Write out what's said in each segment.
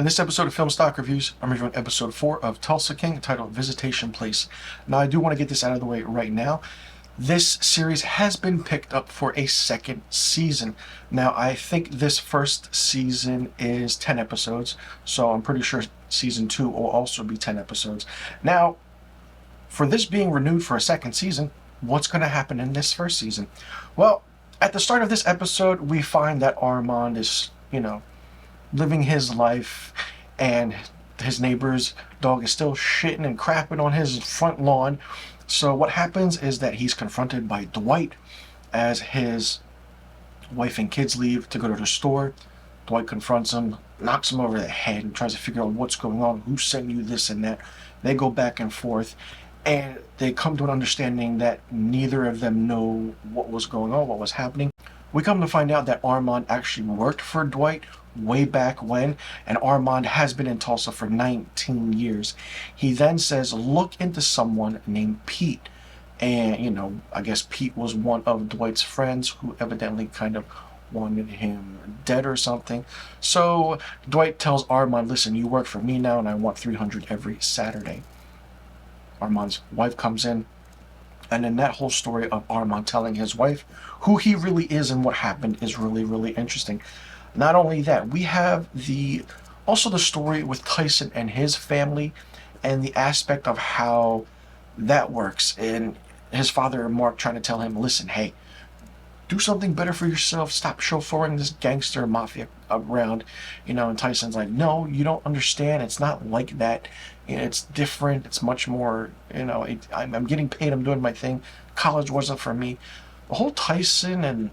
In this episode of Film Stock Reviews, I'm reviewing episode 4 of Tulsa King, titled Visitation Place. Now, I do want to get this out of the way right now. This series has been picked up for a second season. Now, I think this first season is 10 episodes, so I'm pretty sure season 2 will also be 10 episodes. Now, for this being renewed for a second season, what's going to happen in this first season? Well, at the start of this episode, we find that Armand is, living his life, and his neighbor's dog is still shitting and crapping on his front lawn. So what happens is that he's confronted by Dwight as his wife and kids leave to go to the store. Dwight confronts him, knocks him over the head, and tries to figure out what's going on, who sent you this and that. They go back and forth, and they come to an understanding that neither of them know what was going on, what was happening. We come to find out that Armand actually worked for Dwight way back when, and Armand has been in Tulsa for 19 years. He then says, look into someone named Pete. And, I guess Pete was one of Dwight's friends who evidently kind of wanted him dead or something. So Dwight tells Armand, listen, you work for me now, and I want $300 every Saturday. Armand's wife comes in, and then that whole story of Armand telling his wife who he really is and what happened is really, really interesting. Not only that, we have also the story with Tyson and his family, and the aspect of how that works, and his father, Mark, trying to tell him, listen, hey, do something better for yourself, stop chauffeuring this gangster mafia around, and Tyson's like, no, you don't understand, it's not like that, it's different, it's much more, I'm getting paid, I'm doing my thing, college wasn't for me. The whole Tyson and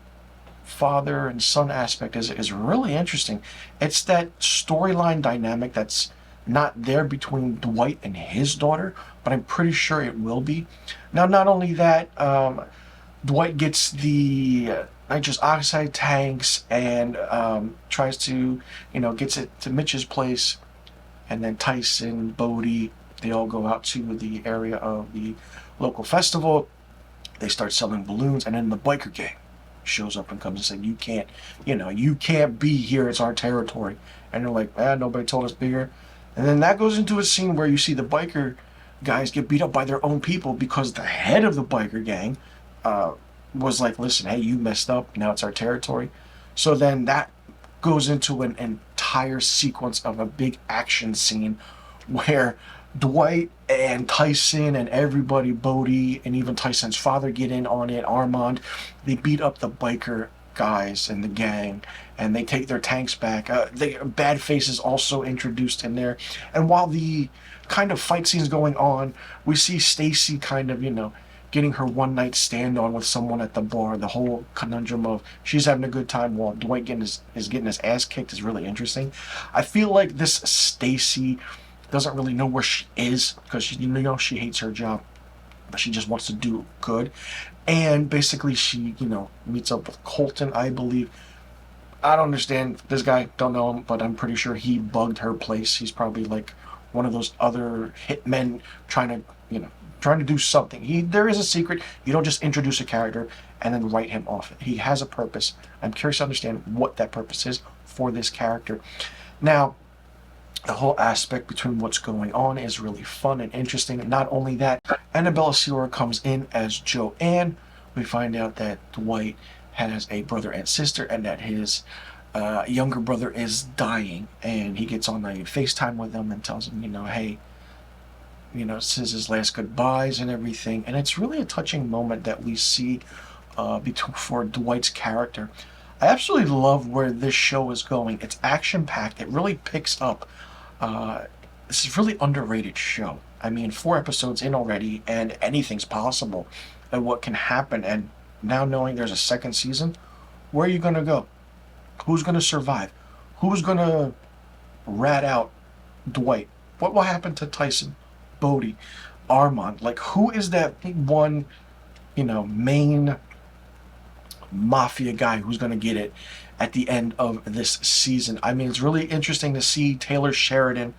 father and son aspect is really interesting. It's that storyline dynamic that's not there between Dwight and his daughter, but I'm pretty sure it will be. Now, not only that, Dwight gets the nitrous oxide tanks and tries to, gets it to Mitch's place, and then Tyson, Bodie, they all go out to the area of the local festival. They start selling balloons, and then the biker gang shows up and comes and said, you can't be here, it's our territory. And they're like, nobody told us to be here. And then that goes into a scene where you see the biker guys get beat up by their own people because the head of the biker gang was like, listen, hey, you messed up, now it's our territory. So then that goes into an entire sequence of a big action scene where Dwight and Tyson and everybody, Bodie and even Tyson's father, get in on it. Armand, they beat up the biker guys and the gang, and they take their tanks back. Bad Face is also introduced in there, and while the kind of fight scene's going on, we see Stacy kind of, getting her one night stand on with someone at the bar. The whole conundrum of she's having a good time while Dwight is getting his ass kicked is really interesting. I feel like this Stacy doesn't really know where she is because she hates her job, but she just wants to do good. And basically she, meets up with Colton, I believe. I don't understand this guy, don't know him, but I'm pretty sure he bugged her place. He's probably like one of those other hitmen trying to do something. There is a secret. You don't just introduce a character and then write him off. He has a purpose. I'm curious to understand what that purpose is for this character. Now, the whole aspect between what's going on is really fun and interesting. And not only that, Annabella Sciorra comes in as Joanne. We find out that Dwight has a brother and sister, and that his younger brother is dying. And he gets on a FaceTime with them and tells them, hey, says his last goodbyes and everything. And it's really a touching moment that we see for Dwight's character. I absolutely love where this show is going. It's action-packed. It really picks up. This is a really underrated show. I mean, 4 episodes in already, and anything's possible and what can happen. And now knowing there's a second season, where are you going to go? Who's going to survive? Who's going to rat out Dwight? What will happen to Tyson, Bodie, Armand? Like, who is that one, main mafia guy who's going to get it at the end of this season? I mean, it's really interesting to see Taylor Sheridan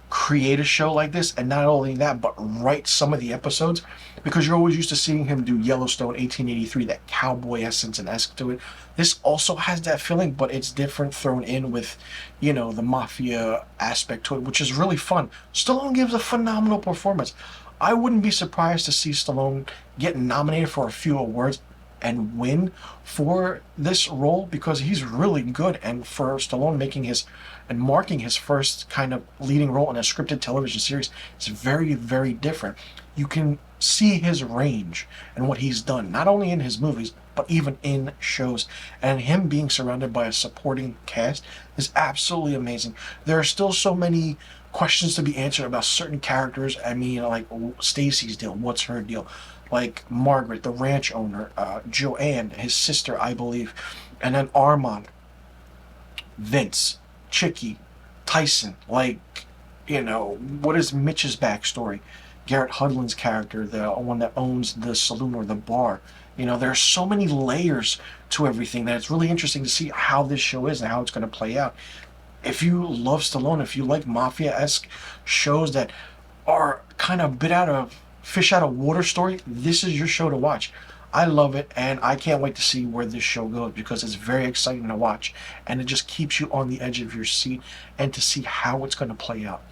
create a show like this, and not only that, but write some of the episodes, because you're always used to seeing him do Yellowstone 1883, that cowboy essence and esque to it. This also has that feeling, but it's different, thrown in with, you know, the mafia aspect to it, which is really fun. Stallone gives a phenomenal performance. I wouldn't be surprised to see Stallone get nominated for a few awards and win for this role, because he's really good. And for Stallone making his and marking his first kind of leading role in a scripted television series, it's very, very different. You can see his range and what he's done, not only in his movies, but even in shows. And him being surrounded by a supporting cast is absolutely amazing. There are still so many questions to be answered about certain characters. I mean, like Stacy's deal, what's her deal? Like Margaret, the ranch owner, Joanne, his sister, I believe, and then Armand, Vince, Chicky, Tyson. Like, you know, what is Mitch's backstory? Garrett Hudlin's character, the one that owns the saloon or the bar. You know, there are so many layers to everything that it's really interesting to see how this show is and how it's going to play out. If you love Stallone, if you like mafia-esque shows that are kind of bit out of fish out of water story, this is your show to watch. I love it, and I can't wait to see where this show goes, because it's very exciting to watch, and it just keeps you on the edge of your seat and to see how it's going to play out.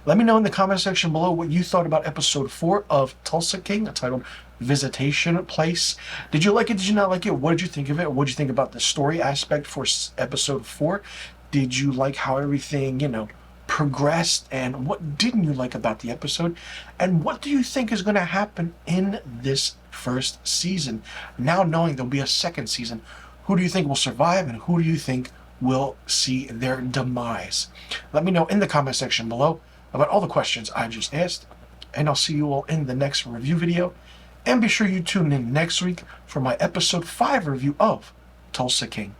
Let me know in the comment section below what you thought about episode 4 of Tulsa King, titled Visitation Place. Did you like it? Did you not like it? What did you think of it? What did you think about the story aspect for episode 4? Did you like how everything, you know, progressed? And what didn't you like about the episode? And what do you think is going to happen in this first season? Now knowing there'll be a second season, who do you think will survive, and who do you think will see their demise? Let me know in the comment section below about all the questions I just asked, and I'll see you all in the next review video. And be sure you tune in next week for my episode 5 review of Tulsa King.